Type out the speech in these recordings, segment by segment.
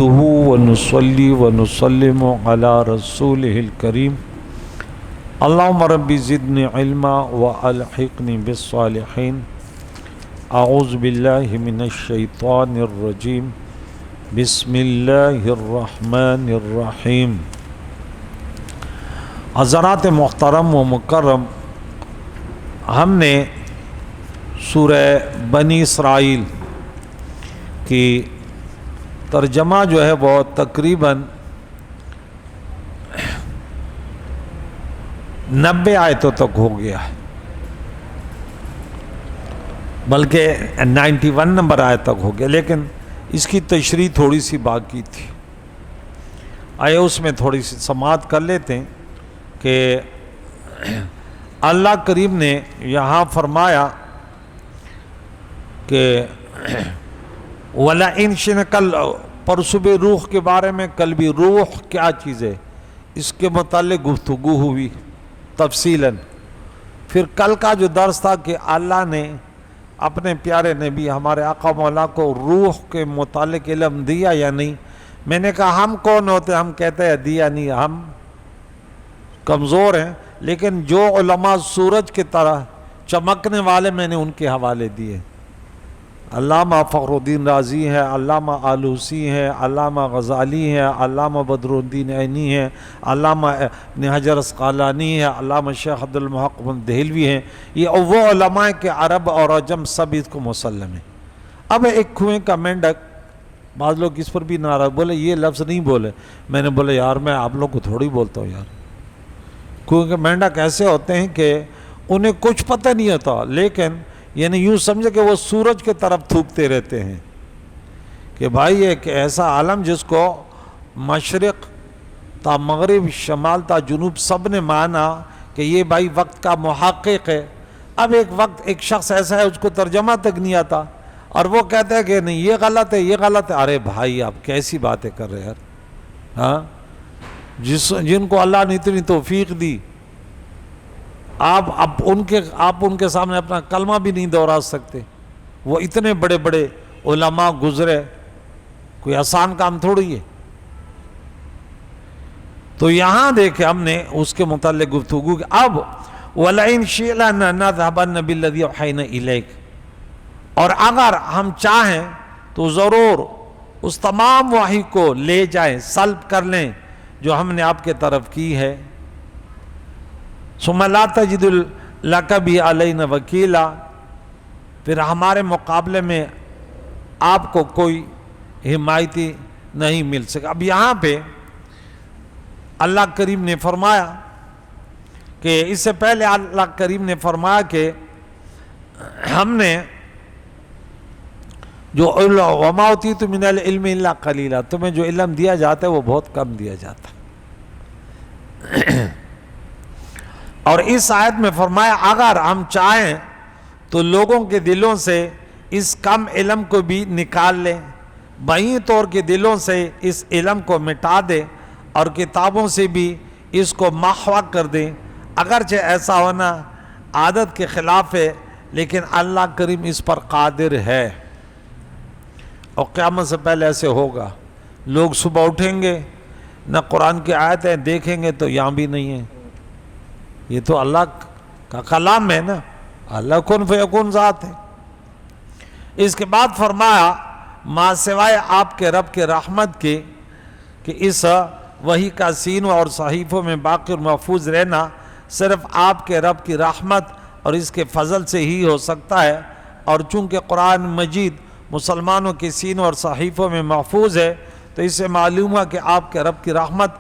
نحمده ونصلي ونسلم على رسوله الكريم اللهم رب زدني علما والحقني بالصالحين اعوذ بالله من الشیطان الرجیم بسم اللہ الرحمن الرحیم۔ حضرات محترم و مکرم، ہم نے سورہ بنی اسرائیل کی ترجمہ جو ہے وہ تقریباً 90 آیتوں تک ہو گیا ہے، بلکہ 91 نمبر آیت تک ہو گیا، لیکن اس کی تشریح تھوڑی سی باقی تھی۔ آئے اس میں تھوڑی سی سماعت کر لیتے ہیں کہ اللہ کریم نے یہاں فرمایا کہ وَلَئِن شِئْنَا، کل پرسب روح کے بارے میں، کل بھی روح کیا چیز ہے اس کے متعلق گفتگو ہوئی تفصیلاً۔ پھر کل کا جو درس تھا کہ اللہ نے اپنے پیارے نبی ہمارے آقا مولا کو روح کے متعلق علم دیا یا نہیں۔ میں نے کہا ہم کون ہوتے، ہم کہتے ہیں دیا نہیں، ہم کمزور ہیں، لیکن جو علماء سورج کی طرح چمکنے والے میں نے ان کے حوالے دیے۔ علامہ فخر الدین رازی ہے، علامہ آلوسی ہے، علامہ غزالی ہے، علامہ بدر الدین عینی ہے، علامہ ابن حجر اسقلانی ہے، علامہ شیخ عبد المحق دہلوی ہیں۔ یہ وہ علماء کے عرب اور عجم سب اس کو مسلم ہیں۔ اب ایک کنویں کا مینڈک، بعض لوگ اس پر بھی ناراض، بولے یہ لفظ نہیں بولے۔ میں نے بولے یار میں آپ لوگ کو تھوڑی بولتا ہوں یار۔ کنویں کے مینڈک ایسے ہوتے ہیں کہ انہیں کچھ پتہ نہیں ہوتا، لیکن یعنی یوں سمجھے کہ وہ سورج کے طرف تھوکتے رہتے ہیں کہ بھائی ایک ایسا عالم جس کو مشرق تا مغرب، شمال تا جنوب سب نے مانا کہ یہ بھائی وقت کا محقق ہے۔ اب ایک شخص ایسا ہے اس کو ترجمہ تک نہیں آتا اور وہ کہتا ہے کہ نہیں یہ غلط ہے، یہ غلط ہے۔ ارے بھائی آپ کیسی باتیں کر رہے ہیں یار، ہاں؟ جن کو اللہ نے اتنی توفیق دی، آپ ان کے سامنے اپنا کلمہ بھی نہیں دہرا سکتے۔ وہ اتنے بڑے بڑے علماء گزرے، کوئی آسان کام تھوڑی ہے۔ تو یہاں دیکھیں ہم نے اس کے متعلق گفتگو کی۔ اب وَلَئِن شِئْنَا لَنَذْهَبَنَّ بِالَّذِي أَوْحَيْنَا إِلَيْكَ، اور اگر ہم چاہیں تو ضرور اس تمام وحی کو لے جائیں، سلب کر لیں جو ہم نے آپ کے طرف کی ہے۔ ثم لا تجد لك بی علینا وکیلا، پھر ہمارے مقابلے میں آپ کو کوئی حمایتی نہیں مل سکا۔ اب یہاں پہ اللہ کریم نے فرمایا کہ اس سے پہلے اللہ کریم نے فرمایا کہ ہم نے جو وما اوتیت من العلم الا قلیلا، تمہیں جو علم دیا جاتا ہے وہ بہت کم دیا جاتا ہے۔ اور اس آیت میں فرمایا اگر ہم چاہیں تو لوگوں کے دلوں سے اس کم علم کو بھی نکال لیں، بہین طور کے دلوں سے اس علم کو مٹا دیں اور کتابوں سے بھی اس کو محو کر دیں۔ اگرچہ ایسا ہونا عادت کے خلاف ہے، لیکن اللہ کریم اس پر قادر ہے، اور قیامت سے پہلے ایسے ہوگا۔ لوگ صبح اٹھیں گے، نہ قرآن کی آیتیں دیکھیں گے تو یہاں بھی نہیں ہیں۔ یہ تو اللہ کا کلام ہے نا، اللہ کن فیکون ذات ہے۔ اس کے بعد فرمایا ما سوائے آپ کے رب کے رحمت کے، کہ اس وحی کا سینوں اور صحیفوں میں باقی اور محفوظ رہنا صرف آپ کے رب کی رحمت اور اس کے فضل سے ہی ہو سکتا ہے۔ اور چونکہ قرآن مجید مسلمانوں کے سینوں اور صحیفوں میں محفوظ ہے تو اس سے معلوم ہے کہ آپ کے رب کی رحمت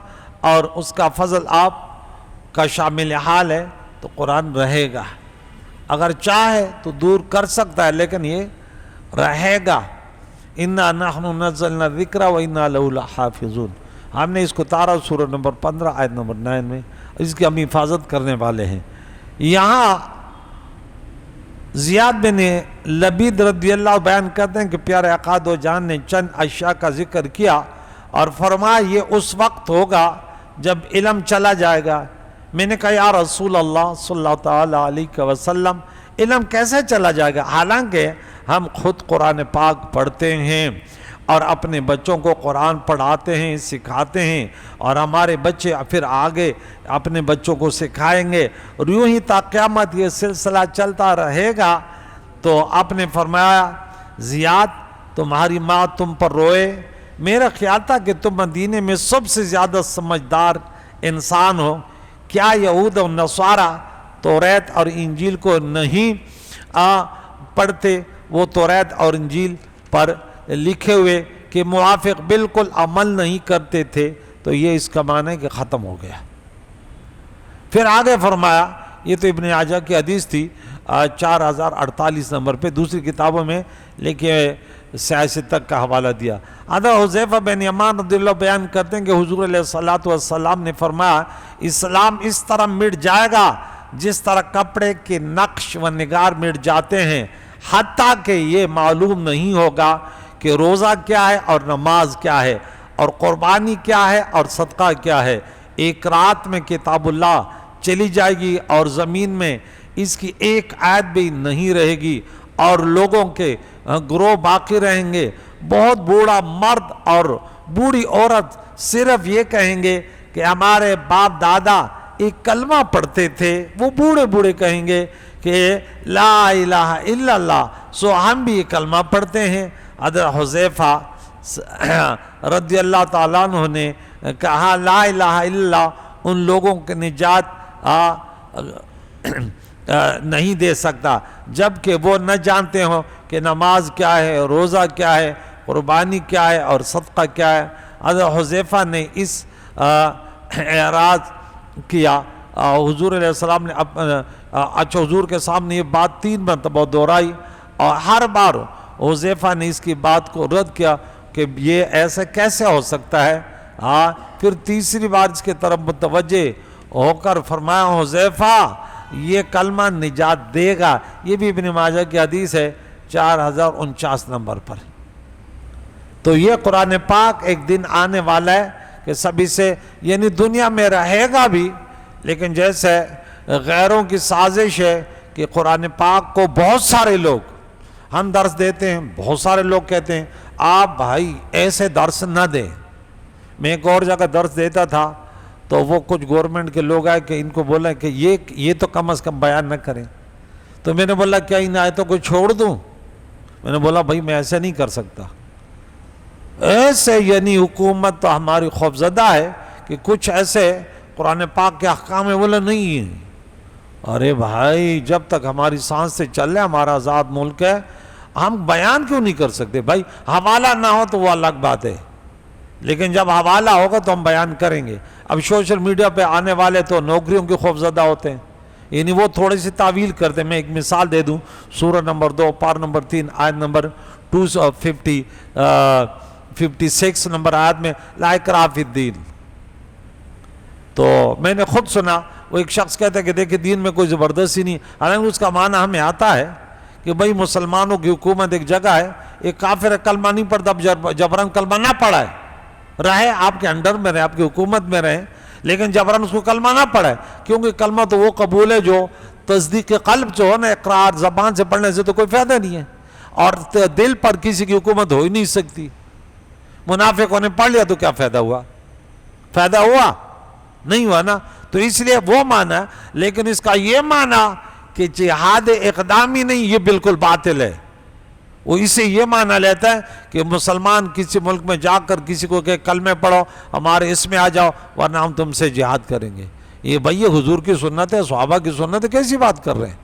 اور اس کا فضل آپ کا شامل حال ہے، تو قرآن رہے گا۔ اگر چاہے تو دور کر سکتا ہے، لیکن یہ رہے گا۔ اِنَّا نَحْنُ نَزَّلْنَا الذِّكْرَ وَإِنَّا لَهُ لَحَافِظُونَ، ہم نے اس کو اتارا سورہ نمبر 15 آیت نمبر 9 میں، اس کی ہم حفاظت کرنے والے ہیں۔ یہاں زیاد بن لبید رضی اللہ بیان کرتے ہیں کہ پیارے آقا دو جان نے چند اشیاء کا ذکر کیا اور فرمایا یہ اس وقت ہوگا جب علم چلا جائے گا۔ میں نے کہا یا رسول اللہ صلی اللہ تعالیٰ علیہ وسلم علم کیسے چلا جائے گا، حالانکہ ہم خود قرآن پاک پڑھتے ہیں اور اپنے بچوں کو قرآن پڑھاتے ہیں، سکھاتے ہیں، اور ہمارے بچے پھر آگے اپنے بچوں کو سکھائیں گے، اور یوں ہی تا قیامت یہ سلسلہ چلتا رہے گا۔ تو آپ نے فرمایا زیاد تمہاری ماں تم پر روئے، میرا خیال تھا کہ تم مدینے میں سب سے زیادہ سمجھدار انسان ہو، کیا یہود و نصارہ توریت اور انجیل کو نہیں پڑھتے؟ وہ توریت اور انجیل پر لکھے ہوئے کہ موافق بالکل عمل نہیں کرتے تھے، تو یہ اس کا معنی ہے کہ ختم ہو گیا۔ پھر آگے فرمایا، یہ تو ابن ماجہ کی حدیث تھی 4048 نمبر پہ، دوسری کتابوں میں لکھے سیاست تک کا حوالہ دیا۔ حضرت حذیفہ بن یمان رضی اللہ بیان کرتے ہیں کہ حضور علیہ السلام نے فرمایا اسلام اس طرح مٹ جائے گا جس طرح کپڑے کے نقش و نگار مٹ جاتے ہیں، حتیٰ کہ یہ معلوم نہیں ہوگا کہ روزہ کیا ہے اور نماز کیا ہے اور قربانی کیا ہے اور صدقہ کیا ہے۔ ایک رات میں کتاب اللہ چلی جائے گی اور زمین میں اس کی ایک آیت بھی نہیں رہے گی، اور لوگوں کے گروہ باقی رہیں گے۔ بہت بوڑھا مرد اور بوڑھی عورت صرف یہ کہیں گے کہ ہمارے باپ دادا ایک کلمہ پڑھتے تھے، وہ بوڑھے بوڑھے کہیں گے کہ لا الہ الا اللہ، سو ہم بھی یہ کلمہ پڑھتے ہیں۔ حضرت حذیفہ رضی اللہ تعالیٰ عنہ نے کہا لا الہ الا اللہ ان لوگوں کے نجات نہیں دے سکتا جبکہ وہ نہ جانتے ہوں کہ نماز کیا ہے، روزہ کیا ہے، قربانی کیا ہے اور صدقہ کیا ہے۔ حضرت حذیفہ نے اس اعراض کیا، حضور علیہ السلام نے حضور کے سامنے یہ بات 3 مرتبہ دہرائی، اور ہر بار حذیفہ نے اس کی بات کو رد کیا کہ یہ ایسے کیسے ہو سکتا ہے۔ پھر تیسری بار اس کے طرف متوجہ ہو کر فرمایا حذیفہ یہ کلمہ نجات دے گا۔ یہ بھی ابن ماجہ کی حدیث ہے 4049 نمبر پر۔ تو یہ قرآن پاک ایک دن آنے والا ہے کہ سبھی سے یعنی دنیا میں رہے گا بھی، لیکن جیسے غیروں کی سازش ہے کہ قرآن پاک کو بہت سارے لوگ ہم درس دیتے ہیں، بہت سارے لوگ کہتے ہیں آپ بھائی ایسے درس نہ دیں۔ میں ایک اور جگہ درس دیتا تھا تو وہ کچھ گورنمنٹ کے لوگ آئے کہ ان کو بولا کہ یہ تو کم از کم بیان نہ کریں، تو میں نے بولا کیا ان آیتوں کو چھوڑ دوں؟ میں نے بولا بھائی میں ایسے نہیں کر سکتا، ایسے یعنی حکومت تو ہماری خوفزدہ ہے کہ کچھ ایسے قرآن پاک کے احکام ہے، بولا نہیں ہے۔ ارے بھائی جب تک ہماری سانس سے چل رہے ہمارا آزاد ملک ہے، ہم بیان کیوں نہیں کر سکتے؟ بھائی حوالہ نہ ہو تو وہ الگ بات ہے، لیکن جب حوالہ ہوگا تو ہم بیان کریں گے۔ اب سوشل میڈیا پہ آنے والے تو نوکریوں کی خوفزدہ ہوتے ہیں، یعنی وہ تھوڑی سی تعویل کرتے ہیں۔ میں ایک مثال دے دوں، سورہ نمبر 2 پار نمبر 3 آیت نمبر 256 نمبر آیت میں لا اکراہ فی الدین، تو میں نے خود سنا وہ ایک شخص کہتا ہے کہ دیکھیں دین میں کوئی زبردستی نہیں، حالانکہ اس کا معنی ہمیں آتا ہے کہ بھئی مسلمانوں کی حکومت ایک جگہ ہے، ایک کافر کلمہ نہیں پڑھتا، جبران کلمہ نہ پڑھا ہے، رہے آپ کے انڈر میں رہے، آپ کی حکومت میں رہے، لیکن جبران اس کو کلمہ نہ پڑھے، کیونکہ کلمہ تو وہ قبول ہے جو تصدیق قلب جو ہے نا، اقرار زبان سے پڑھنے سے تو کوئی فائدہ نہیں ہے، اور دل پر کسی کی حکومت ہو ہی نہیں سکتی۔ منافقوں نے پڑھ لیا تو کیا فائدہ ہوا؟ فائدہ ہوا نہیں ہوا نا۔ تو اس لیے وہ معنی، لیکن اس کا یہ معنی کہ جہاد اقدامی نہیں، یہ بالکل باطل ہے۔ وہ اسے یہ معنی لیتا ہے کہ مسلمان کسی ملک میں جا کر کسی کو کہ کلمے پڑھو، ہمارے اس میں آ جاؤ ورنہ ہم تم سے جہاد کریں گے۔ یہ بھائی یہ حضور کی سنت ہے، صحابہ کی سنت ہے، کیسی بات کر رہے ہیں؟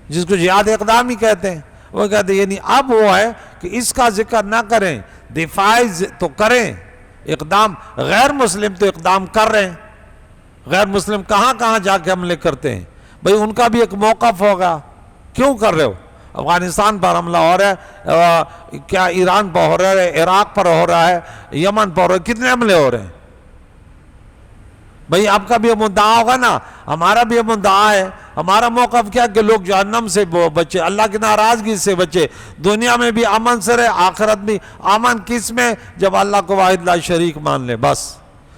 جس کو جہاد اقدامی کہتے ہیں، وہ کہتے ہیں یعنی اب وہ ہے کہ اس کا ذکر نہ کریں، دفاع تو کریں، اقدام۔ غیر مسلم تو اقدام کر رہے ہیں، غیر مسلم کہاں کہاں جا کے حملے کرتے ہیں، بھئی ان کا بھی ایک موقف ہوگا، کیوں کر رہے ہو؟ افغانستان پر حملہ ہو رہا ہے، کیا ایران پر ہو رہا ہے، عراق پر ہو رہا ہے، یمن پر ہو رہا ہے، کتنے حملے ہو رہے ہیں؟ بھئی آپ کا بھی یہ مدعا ہوگا نا، ہمارا بھی یہ مدعا ہے۔ ہمارا موقف کیا کہ لوگ جہنم سے بچے، اللہ کی ناراضگی سے بچے، دنیا میں بھی امن سے رہے، آخرت بھی۔ امن کس میں؟ جب اللہ کو واحد لا شریک مان لے، بس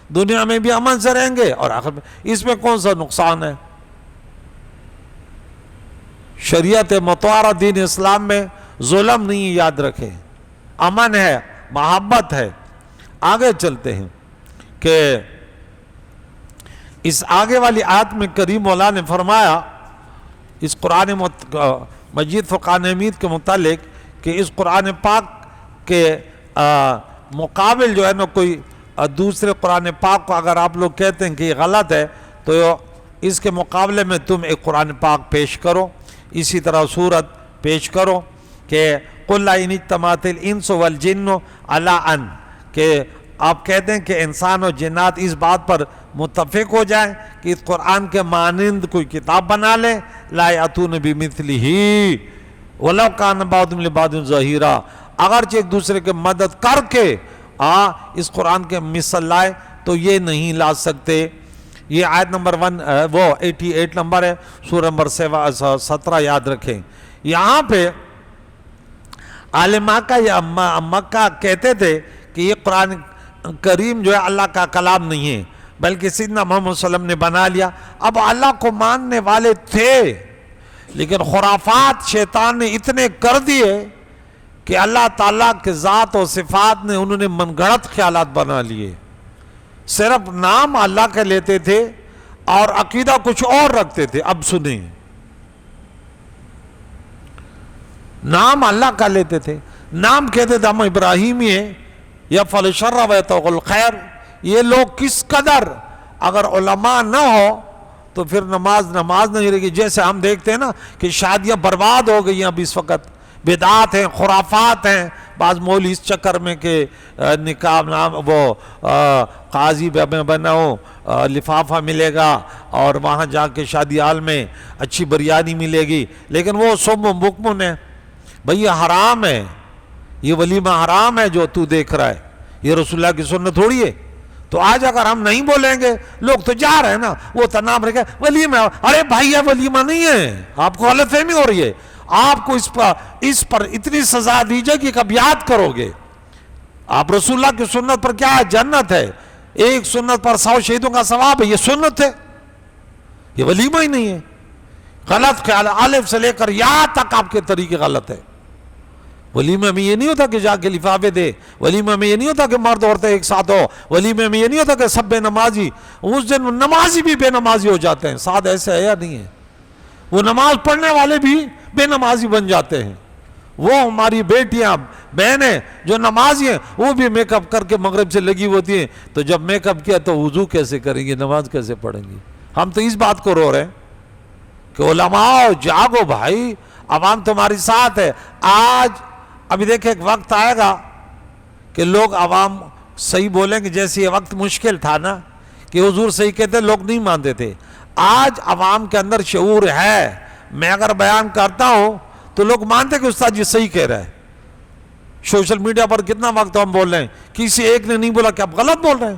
دنیا میں بھی امن سے رہیں گے اور آخرت میں۔ اس میں کون سا نقصان ہے؟ شریعت مطہرہ دین اسلام میں ظلم نہیں، یاد رکھیں، امن ہے، محبت ہے. آگے چلتے ہیں کہ اس آگے والی آیت میں کریم مولا نے فرمایا اس قرآن مجید فرقان حمید کے متعلق کہ اس قرآن پاک کے مقابل جو ہے نا کوئی دوسرے قرآن پاک کو اگر آپ لوگ کہتے ہیں کہ یہ غلط ہے تو اس کے مقابلے میں تم ایک قرآن پاک پیش کرو. اسی طرح سورت پیش کرو کہ قُلْ إِنِ اجْتَمَعَتِ الْإِنسُ وَالْجِنُّ عَلَىٰ أَن، کہ آپ کہتے ہیں کہ انسان اور جنات اس بات پر متفق ہو جائیں کہ اس قرآن کے مانند کوئی کتاب بنا لیں. لَا يَأْتُونَ بِمِثْلِهِ وَلَوْ كَانَ بَعْضُهُمْ لِبَعْضٍ ظَهِيرًا، اگرچہ ایک دوسرے کے مدد کر کے اس قرآن کے مثل لائے تو یہ نہیں لا سکتے. یہ آیت نمبر 88 نمبر ہے، سورہ نمبر 17 یاد رکھیں. یہاں پہ اہل مکہ یا مکہ کہتے تھے کہ یہ قرآن کریم جو ہے اللہ کا کلام نہیں ہے بلکہ سیدنا محمد صلی اللہ علیہ وسلم نے بنا لیا. اب اللہ کو ماننے والے تھے لیکن خرافات شیطان نے اتنے کر دیے کہ اللہ تعالیٰ کے ذات و صفات نے انہوں نے من گھڑت خیالات بنا لیے. صرف نام اللہ کے لیتے تھے اور عقیدہ کچھ اور رکھتے تھے. اب سنیں، نام اللہ کا لیتے تھے، نام کہتے تھے ہم ابراہیمی ہیں یفعل الشر ویتوق الخیر. یہ لوگ کس قدر اگر علماء نہ ہو تو پھر نماز نہیں رہے گی. جیسے ہم دیکھتے ہیں نا کہ شادیاں برباد ہو گئی ہیں اب اس وقت، بدعات ہیں، خرافات ہیں. بعض مولوی اس چکر میں کہ نکاح نام وہ قاضی بناؤ، لفافہ ملے گا اور وہاں جا کے شادی حال میں اچھی بریانی ملے گی، لیکن وہ سم و مکمن ہے. بھئی یہ حرام ہے، یہ ولیمہ حرام ہے جو تو دیکھ رہا ہے، یہ رسول اللہ کی سنت تھوڑی ہے. تو آج اگر ہم نہیں بولیں گے لوگ تو جا رہے ہیں نا، وہ تو نام رکھے ولیمہ. ارے بھائی یہ ولیمہ نہیں ہے، آپ کو غلط فہمی ہو رہی ہے. آپ کو اس پر اتنی سزا دی جائے کہ کب یاد کرو گے. آپ رسول اللہ کی سنت پر کیا ہے؟ جنت ہے. ایک سنت پر 100 شہیدوں کا ثواب ہے. یہ سنت ہے، یہ ولیمہ ہی نہیں ہے. غلط خیال الف سے لے کر یا تک آپ کے طریقے غلط ہے. ولیمہ میں یہ نہیں ہوتا کہ جا کے لفافے دے، ولیمہ میں یہ نہیں ہوتا کہ مرد عورتیں ایک ساتھ ہو، ولیمہ میں یہ نہیں ہوتا کہ سب بے نمازی. اس دن نمازی بھی بے نمازی ہو جاتے ہیں. ساتھ ایسے ہے یا نہیں ہے؟ وہ نماز پڑھنے والے بھی بے نمازی بن جاتے ہیں. وہ ہماری بیٹیاں بہنیں جو نمازی ہیں وہ بھی میک اپ کر کے مغرب سے لگی ہوتی ہیں. تو جب میک اپ کیا تو وضو کیسے کریں گی، نماز کیسے پڑھیں گی؟ ہم تو اس بات کو رو رہے ہیں کہ علماء جاگو بھائی، عوام تمہاری ساتھ ہے. آج ابھی دیکھیں ایک وقت آئے گا کہ لوگ عوام صحیح بولیں گے. جیسے یہ وقت مشکل تھا نا کہ حضور صحیح کہتے لوگ نہیں مانتے تھے، آج عوام کے اندر شعور ہے. میں اگر بیان کرتا ہوں تو لوگ مانتے کہ استاد جی صحیح کہہ رہا ہے. سوشل میڈیا پر کتنا وقت ہم بول رہے ہیں، کسی ایک نے نہیں بولا کہ آپ غلط بول رہے ہیں.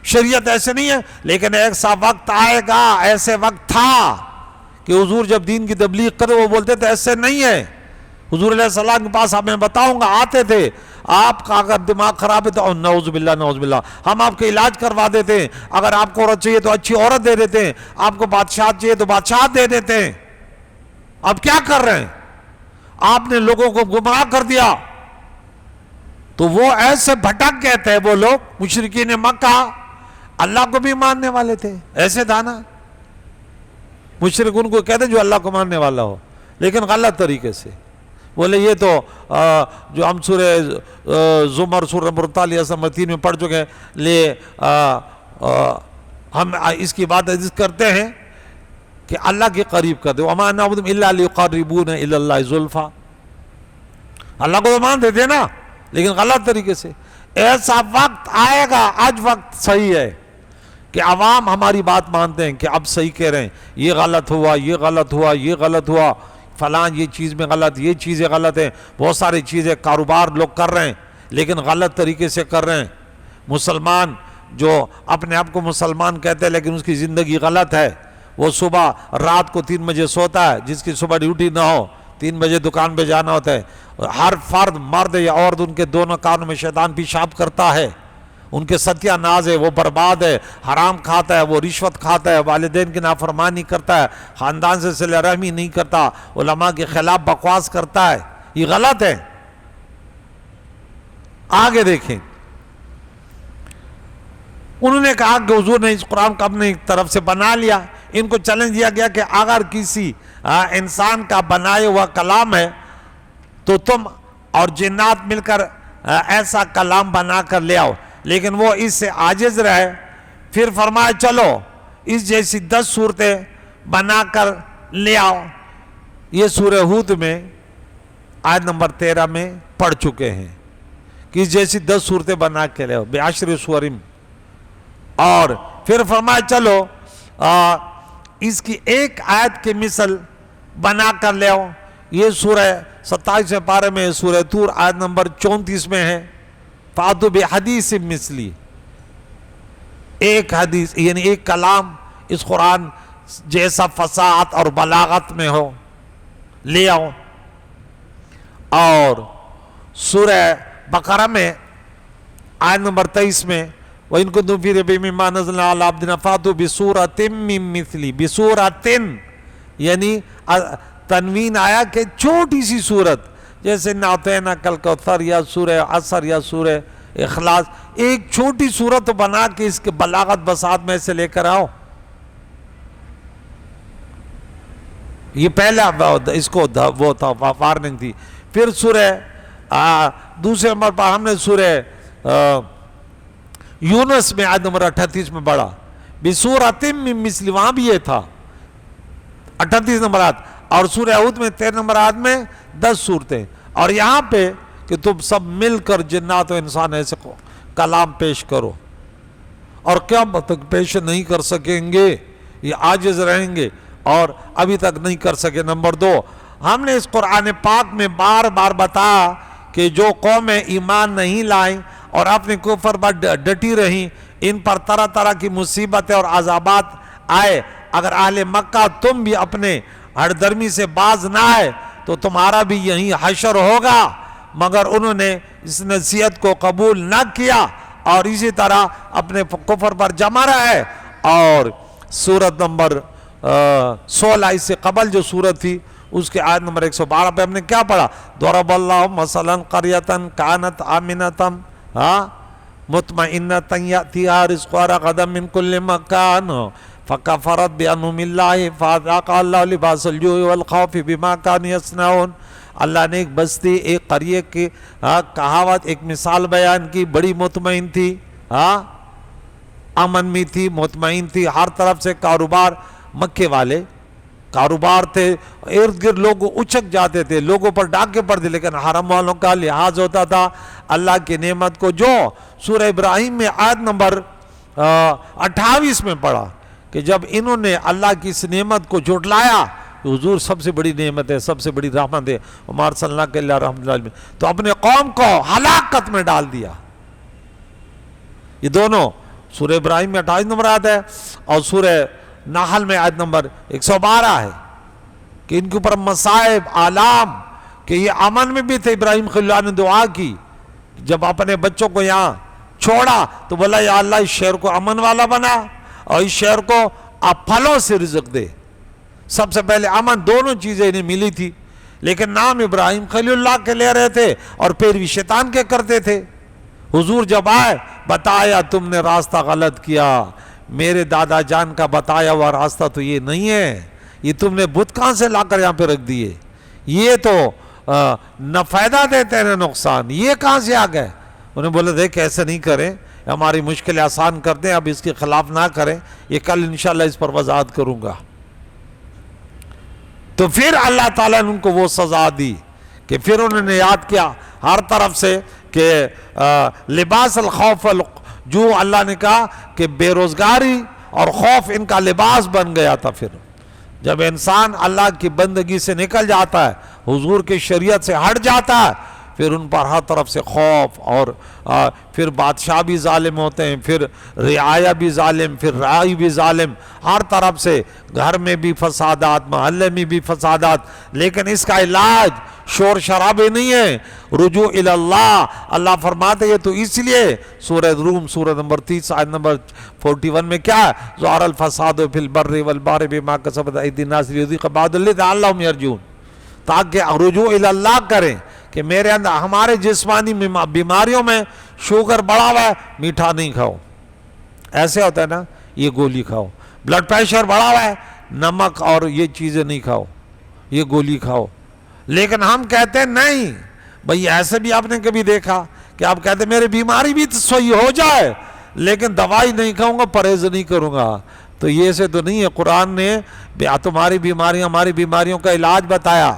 شریعت ایسے نہیں ہے. لیکن ایک سا وقت آئے گا، ایسے وقت تھا کہ حضور جب دین کی تبلیغ کرے وہ بولتے تھے ایسے نہیں ہے. حضور علیہ السلام کے پاس آپ میں بتاؤں گا آتے تھے، آپ کا اگر دماغ خراب ہے تو نعوذ باللہ نعوذ باللہ ہم آپ کے علاج کروا دیتے ہیں. اگر آپ کو عورت چاہیے تو اچھی عورت دے دیتے ہیں، آپ کو بادشاہ چاہیے تو بادشاہ دے دیتے ہیں. اب کیا کر رہے ہیں؟ آپ نے لوگوں کو گمراہ کر دیا. تو وہ ایسے بھٹک گئے تھے وہ لوگ مشرکین مکہ، اللہ کو بھی ماننے والے تھے. ایسے تھا نا، مشرک ان کو کہتے جو اللہ کو ماننے والا ہو لیکن غلط طریقے سے. بولے یہ تو جو ہم سورہ زمر سورہ نمبر 43 میں پڑھ چکے ہیں، ہم اس کی بات کرتے ہیں کہ اللہ کے قریب کر دے. وَمَا نَعْبُدُهُمْ إِلَّا لِيُقَرِّبُونَ إِلَى اللَّهِ زُلْفَىٰ. اللہ کو تو مانتے تھے نا لیکن غلط طریقے سے. ایسا وقت آئے گا، آج وقت صحیح ہے کہ عوام ہماری بات مانتے ہیں کہ اب صحیح کہہ رہے ہیں، یہ غلط ہوا، یہ غلط ہوا، یہ غلط ہوا، فلاں یہ چیز میں غلط، یہ چیزیں غلط ہیں. بہت ساری چیزیں کاروبار لوگ کر رہے ہیں لیکن غلط طریقے سے کر رہے ہیں. مسلمان جو اپنے آپ کو مسلمان کہتے ہیں لیکن اس کی زندگی غلط ہے. وہ صبح رات کو 3 بجے سوتا ہے، جس کی صبح ڈیوٹی نہ ہو 3 بجے دکان پہ جانا ہوتا ہے. ہر فرد مرد یا عورت ان کے دونوں کانوں میں شیطان پیشاب کرتا ہے. ان کے ستیہ ناز ہے، وہ برباد ہے، حرام کھاتا ہے، وہ رشوت کھاتا ہے، والدین کی نافرمانی کرتا ہے، خاندان سے صلہ رحمی نہیں کرتا، علماء کے خلاف بکواس کرتا ہے. یہ غلط ہے. آگے دیکھیں، انہوں نے کہا کہ حضور نے اس قرآن کو اپنی طرف سے بنا لیا. ان کو چیلنج دیا گیا کہ اگر کسی انسان کا بنائے ہوا کلام ہے تو تم اور جنات مل کر ایسا کلام بنا کر لے آؤ، لیکن وہ اس سے عاجز رہے. پھر فرمایا چلو اس جیسی 10 صورتیں بنا کر لے آؤ. یہ سورہ ہود میں آیت نمبر 13 میں پڑھ چکے ہیں کہ اس جیسی 10 صورتیں بنا کے لے آؤ، بعشر سورم. اور پھر فرمایا چلو اس کی ایک آیت کی مثل بنا کر لے آؤ. یہ سورہ 27 پارے میں سورہ طور آیت نمبر 34 میں ہے. فَأْتُوا بِحَدِيثٍ مِثْلِهِ، ایک حدیث یعنی ایک کلام اس قرآن جیسا فصاحت اور بلاغت میں ہو، لے آؤ. اور سورہ بقرہ میں آیت نمبر 23 میں وَإِن كُنتُمْ فِي رَيْبٍ مِّمَّا نَزَّلْنَا عَلَىٰ عَبْدِنَا فَأْتُوا بِسُورَةٍ مِّن مِّثْلِهِ، بِسُورَةٍ یعنی تنوین آیا کہ چھوٹی سی صورت، جیسے نَعْطَيْنَاكَ الْكَوْثَرَ یا سورہ عصر یا سورہ اخلاص، ایک چھوٹی صورت بنا کے اس کے بلاغت بساط میں سے لے کر آؤ. یہ پہلا اس کو وہ تھا وارننگ تھی. پھر سورہ دوسرے نمبر پر ہم نے سورہ یونس میں آیت نمبر 38 میں پڑھا بِسُورَةٍ مِّن مِّثْلِهِ، وہاں بھی یہ تھا 38 نمبر آیت. اور سورہ ہود میں 13 نمبر آیت میں 10 صورتیں. اور یہاں پہ کہ تم سب مل کر جنات و انسان ایسے کلام پیش کرو، اور کیا تک پیش نہیں کر سکیں گے، یہ عاجز رہیں گے اور ابھی تک نہیں کر سکے. نمبر 2، ہم نے اس قرآن پاک میں بار بار بتایا کہ جو قومیں ایمان نہیں لائیں اور اپنے کفر پر ڈٹی رہیں، ان پر طرح طرح کی مصیبتیں اور عذابات آئے. اگر اہل مکہ تم بھی اپنے ہر درمی سے باز نہ آئے تو تمہارا بھی یہی حشر ہوگا، مگر انہوں نے اس نصیحت کو قبول نہ کیا اور اسی طرح اپنے کفر پر جمع رہے. اور سورت نمبر 16 اس سے قبل جو سورت تھی اس کے آیت نمبر 112 پہ ہم نے کیا پڑھا؟ ضرب اللہ مثلا قریۃ کانت آمنۃ مطمئنۃ یأتیہا رزقہا رغدا من کل مکان فکفرت بانعم اللہ فاذاقہا اللہ لباس الجوع والخوف بما کانوا یصنعون. اللہ نے ایک بستی، ایک قریے کی کہاوت، ایک مثال بیان کی. بڑی مطمئن تھی، امن میں تھی، مطمئن تھی، ہر طرف سے کاروبار، مکے والے کاروبار تھے، ارد گرد لوگ اچک جاتے تھے، لوگوں پر ڈاکے پڑتے، لیکن حرم والوں کا لحاظ ہوتا تھا اللہ کی نعمت کو. جو سورہ ابراہیم میں آیت نمبر 28 میں پڑھا کہ جب انہوں نے اللہ کی اس نعمت کو جھٹلایا، حضور سب سے بڑی نعمت ہے، سب سے بڑی رحمت ہے، وما ارسلناک الا رحمۃ للعالمین، تو اپنے قوم کو ہلاکت میں ڈال دیا. یہ دونوں سورہ ابراہیم میں 28 نمبر آیت ہے اور سورہ نحل میں آیت نمبر 112 ہے کہ ان کے اوپر مصائب آلام، کہ یہ امن میں بھی تھے. ابراہیم خلیل اللہ نے دعا کی جب اپنے بچوں کو یہاں چھوڑا تو بولا یا اللہ اس شہر کو امن والا بنا اور اس شہر کو آپ پھلوں سے رزق دے. سب سے پہلے امن، دونوں چیزیں انہیں ملی تھی، لیکن نام ابراہیم خلیل اللہ کے لے رہے تھے اور پیروی شیطان کے کرتے تھے. حضور جب آئے بتایا تم نے راستہ غلط کیا، میرے دادا جان کا بتایا ہوا راستہ تو یہ نہیں ہے، یہ تم نے بت کہاں سے لا کر یہاں پہ رکھ دیے، یہ تو نہ فائدہ دیتے ہیں نہ نقصان، یہ کہاں سے آ گئے. انہیں بولے دیکھ ایسے نہیں کریں، ہماری مشکلیں آسان کر دیں، اب اس کے خلاف نہ کریں، یہ کل انشاءاللہ اس پر وضاحت کروں گا. تو پھر اللہ تعالیٰ نے ان کو وہ سزا دی کہ پھر انہوں نے یاد کیا ہر طرف سے کہ لباس الخوف جو اللہ نے کہا کہ بے روزگاری اور خوف ان کا لباس بن گیا تھا. پھر جب انسان اللہ کی بندگی سے نکل جاتا ہے، حضور کی شریعت سے ہٹ جاتا ہے، پھر ان پر ہر طرف سے خوف، اور پھر بادشاہ بھی ظالم ہوتے ہیں، پھر رعایا بھی ظالم، پھر رائی بھی ظالم، ہر طرف سے گھر میں بھی فسادات، محلے میں بھی فسادات. لیکن اس کا علاج شور شرابے نہیں ہے، رجوع الی اللہ. اللہ فرماتے ہیں تو اس لیے سورہ روم سورہ نمبر 30 آیت نمبر 41 میں کیا ہے؟ ظہر الفساد فی البر والبحر بما کسبت ایدی الناس لیذیق بعض الذی لعلہم یرجعون، تاکہ رجوع الی اللہ کریں کہ میرے اندر ہمارے جسمانی بیماریوں میں شوگر بڑھا ہوا ہے، میٹھا نہیں کھاؤ، ایسے ہوتا ہے نا، یہ گولی کھاؤ۔ بلڈ پریشر بڑھا ہوا ہے، نمک اور یہ چیزیں نہیں کھاؤ، یہ گولی کھاؤ۔ لیکن ہم کہتے ہیں نہیں بھئی، ایسے بھی آپ نے کبھی دیکھا کہ آپ کہتے ہیں میری بیماری بھی صحیح ہو جائے لیکن دوائی نہیں کھاؤں گا، پرہیز نہیں کروں گا، تو یہ سے تو نہیں ہے۔ قرآن نے تمہاری بیماریاں ہماری بیماریوں کا علاج بتایا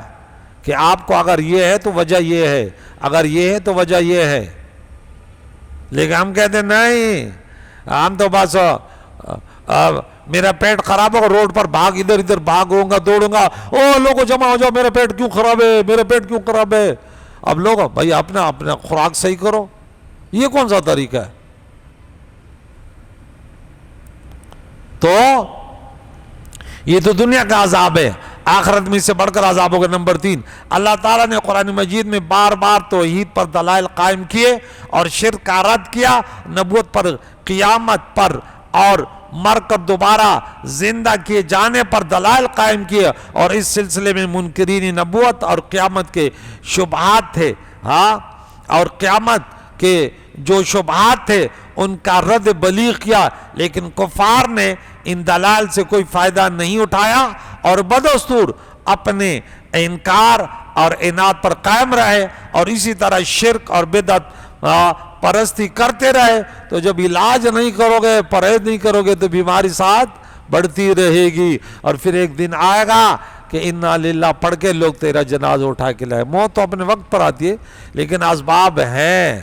کہ آپ کو اگر یہ ہے تو وجہ یہ ہے، اگر یہ ہے تو وجہ یہ ہے۔ لیکن ہم کہتے ہیں نہیں، ہم تو بس میرا پیٹ خراب ہوگا، روڈ پر ادھر ادھر بھاگوں گا، دوڑوں گا، او لوگوں جمع ہو جاؤ، میرا پیٹ کیوں خراب ہے، میرا پیٹ کیوں خراب ہے۔ اب لوگ بھائی اپنا خوراک صحیح کرو، یہ کون سا طریقہ ہے؟ تو یہ تو دنیا کا عذاب ہے، آخرت میں اس سے بڑھ کر عذاب ہوگا۔ نمبر 3، اللہ تعالیٰ نے قرآن مجید میں بار بار توحید پر دلائل قائم کیے اور شرک کا رد کیا، نبوت پر، قیامت پر اور مر کر دوبارہ زندہ کیے جانے پر دلائل قائم کیے، اور اس سلسلے میں منکرین نبوت اور قیامت کے شبہات تھے، اور قیامت کے جو شبہات تھے ان کا رد بلیغ کیا، لیکن کفار نے ان دلائل سے کوئی فائدہ نہیں اٹھایا اور بدستور اپنے انکار اور عناد پر قائم رہے، اور اسی طرح شرک اور بدعت پرستی کرتے رہے۔ تو جب علاج نہیں کرو گے، پرہیز نہیں کرو گے، تو بیماری ساتھ بڑھتی رہے گی، اور پھر ایک دن آئے گا کہ انا للہ پڑھ کے لوگ تیرا جنازہ اٹھا کے لائے۔ موت تو اپنے وقت پر آتی ہے لیکن اسباب ہیں۔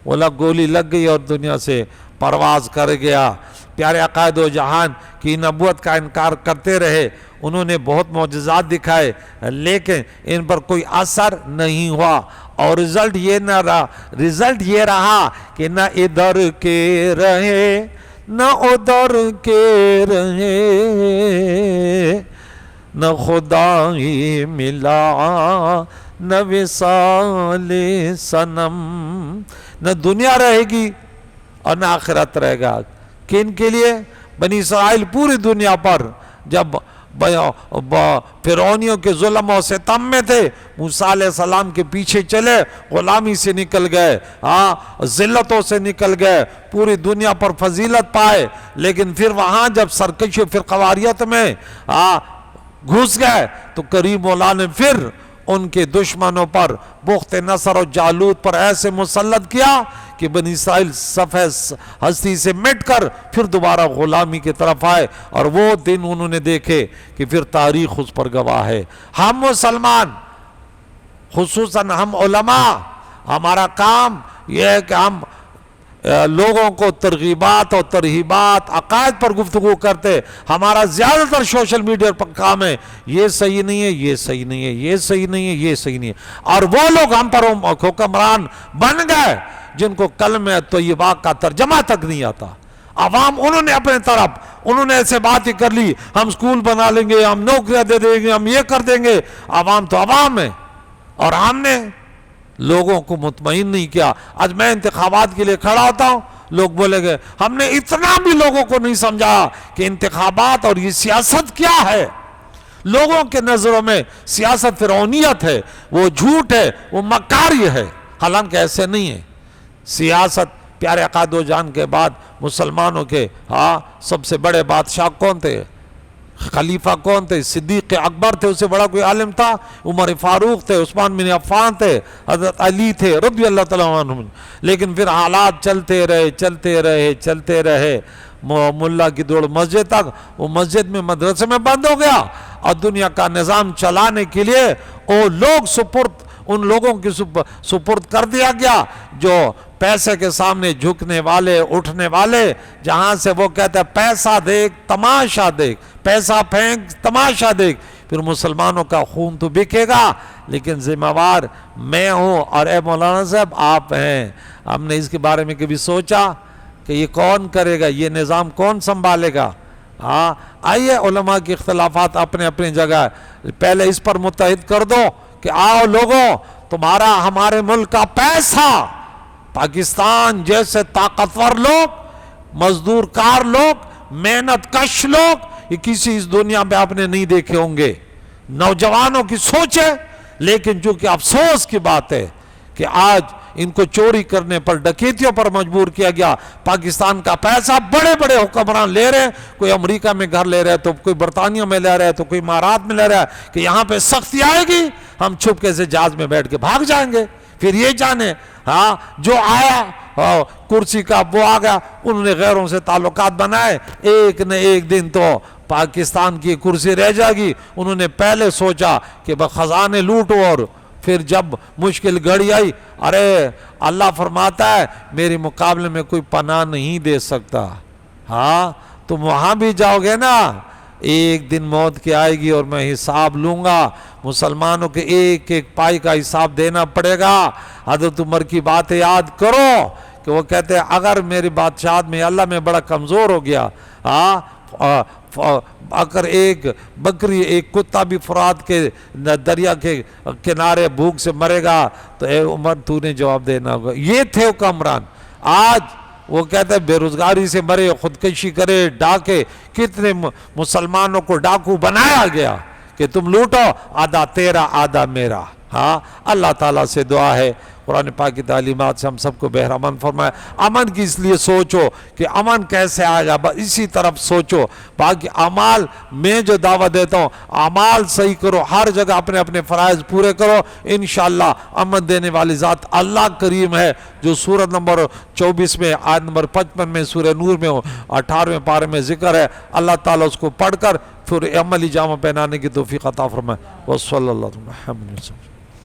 بولا گولی لگ گئی اور دنیا سے پرواز کر گیا۔ پیارے آقا دو جہان کی نبوت کا انکار کرتے رہے، انہوں نے بہت معجزات دکھائے لیکن ان پر کوئی اثر نہیں ہوا، اور رزلٹ یہ رہا کہ نہ ادھر کے رہے نہ ادھر کے رہے، نہ خدا ہی ملا نہ وصال صنم۔ نہ دنیا رہے گی اور نہ آخرت رہے گا۔ کن کے لیے؟ بنی اسرائیل پوری دنیا پر جب فرعونیوں کے ظلم و ستم میں تھے، موسیٰ علیہ السلام کے پیچھے چلے، غلامی سے نکل گئے، ذلتوں سے نکل گئے، پوری دنیا پر فضیلت پائے، لیکن پھر وہاں جب سرکشی فرقواریت میں گھس گئے تو کریم مولا نے پھر ان کے دشمنوں پر بخت نصر و جالوت پر ایسے مسلط کیا کہ بنی اسرائیل صفحہ ہستی سے مٹ کر پھر دوبارہ غلامی کی طرف آئے، اور وہ دن انہوں نے دیکھے کہ پھر تاریخ اس پر گواہ ہے۔ ہم مسلمان، خصوصاً ہم علماء، ہمارا کام یہ ہے کہ ہم لوگوں کو ترغیبات اور ترہیبات عقائد پر گفتگو کرتے۔ ہمارا زیادہ تر سوشل میڈیا پر کام ہے یہ صحیح نہیں ہے، یہ صحیح نہیں ہے، یہ صحیح نہیں ہے، یہ صحیح نہیں ہے، اور وہ لوگ ہم پر حکمران بن گئے جن کو کلمہ طیبہ کا ترجمہ تک نہیں آتا۔ عوام انہوں نے اپنے طرف انہوں نے ایسے باتیں کر لی، ہم سکول بنا لیں گے، ہم نوکریاں دے دیں گے، ہم یہ کر دیں گے۔ عوام تو عوام ہے، اور ہم نے لوگوں کو مطمئن نہیں کیا۔ آج میں انتخابات کے لیے کھڑا ہوتا ہوں، لوگ بولے گے ہم نے اتنا بھی لوگوں کو نہیں سمجھا کہ انتخابات اور یہ سیاست کیا ہے۔ لوگوں کے نظروں میں سیاست فرعونیت ہے، وہ جھوٹ ہے، وہ مکاری ہے، حالانکہ ایسے نہیں ہے۔ سیاست، پیارے آقا دو جان کے بعد مسلمانوں کے سب سے بڑے بادشاہ کون تھے؟ خلیفہ کون تھے؟ صدیق اکبر تھے، اس سے بڑا کوئی عالم تھا؟ عمر فاروق تھے، عثمان بن عفان تھے، حضرت علی تھے رضی اللہ تعالیٰ عنہ۔ لیکن پھر حالات چلتے رہے، ملا کی دوڑ مسجد تک، وہ مسجد میں مدرسے میں بند ہو گیا، اور دنیا کا نظام چلانے کے لیے وہ لوگ ان لوگوں کی سپرد کر دیا گیا جو پیسے کے سامنے جھکنے والے، اٹھنے والے، جہاں سے وہ کہتے ہیں پیسہ دیکھ تماشا دیکھ، پیسہ پھینک تماشا دیکھ۔ پھر مسلمانوں کا خون تو بکے گا لیکن ذمہ وار میں ہوں، اور اے مولانا صاحب آپ ہیں۔ ہم نے اس کے بارے میں کبھی سوچا کہ یہ کون کرے گا، یہ نظام کون سنبھالے گا؟ آئیے علماء کے اختلافات اپنے اپنی جگہ، پہلے اس پر متحد کر دو کہ آؤ لوگوں، تمہارا ہمارے ملک کا پیسہ، پاکستان جیسے طاقتور لوگ، مزدور کار لوگ، محنت کش لوگ، یہ کسی اس دنیا میں آپ نے نہیں دیکھے ہوں گے۔ نوجوانوں کی سوچیں لیکن چونکہ افسوس کی بات ہے کہ آج ان کو چوری کرنے پر، ڈکیتیوں پر مجبور کیا گیا. پاکستان کا پیسہ بڑے بڑے حکمران لے رہے ہیں، کوئی امریکہ میں گھر لے رہا ہے تو کوئی برطانیہ میں لے رہا ہے تو کوئی امارات میں لے رہا ہے کہ یہاں پہ سختی آئے گی ہم چھپکے سے جہاز میں بیٹھ کے بھاگ جائیں گے. پھر یہ جانے ہاں جو آیا کرسی کا وہ آ گیا، انہوں نے غیروں سے تعلقات بنائے، ایک نہ ایک دن تو پاکستان کی کرسی رہ جائے گی. انہوں نے پہلے سوچا کہ خزانے لوٹو، اور پھر جب مشکل گھڑی آئی، ارے اللہ فرماتا ہے میرے مقابلے میں کوئی پناہ نہیں دے سکتا. ہاں تم وہاں بھی جاؤ گے نا، ایک دن موت کی آئے گی اور میں حساب لوں گا. مسلمانوں کے ایک ایک پائی کا حساب دینا پڑے گا. حضرت عمر کی باتیں یاد کرو کہ وہ کہتے ہیں اگر میری بادشاہت میں اللہ میں بڑا کمزور ہو گیا، اگر ایک بکری ایک کتا بھی فرات کے دریا کے کنارے بھوک سے مرے گا تو اے عمر تو نے جواب دینا ہوگا. یہ تھے حکمران. آج وہ کہتے ہیں بے روزگاری سے مرے، خودکشی کرے، ڈاکے، کتنے مسلمانوں کو ڈاکو بنایا گیا کہ تم لوٹو، آدھا تیرا آدھا میرا. ہاں اللہ تعالیٰ سے دعا ہے قرآن پاک کی تعلیمات سے ہم سب کو بہرامن فرمائے. امن کی اس لیے سوچو کہ امن کیسے آئے گا، اسی طرف سوچو. باقی اعمال میں جو دعوت دیتا ہوں، اعمال صحیح کرو، ہر جگہ اپنے اپنے فرائض پورے کرو، انشاءاللہ امن دینے والی ذات اللہ کریم ہے. جو سورت نمبر 24 میں آیت نمبر 55 میں سورہ نور میں 18ویں پارے میں ذکر ہے، اللہ تعالیٰ اس کو پڑھ کر پھر عملی جامہ پہنانے کی توفیق عطا فرمائے. وصلی اللہ علیہ وسلم.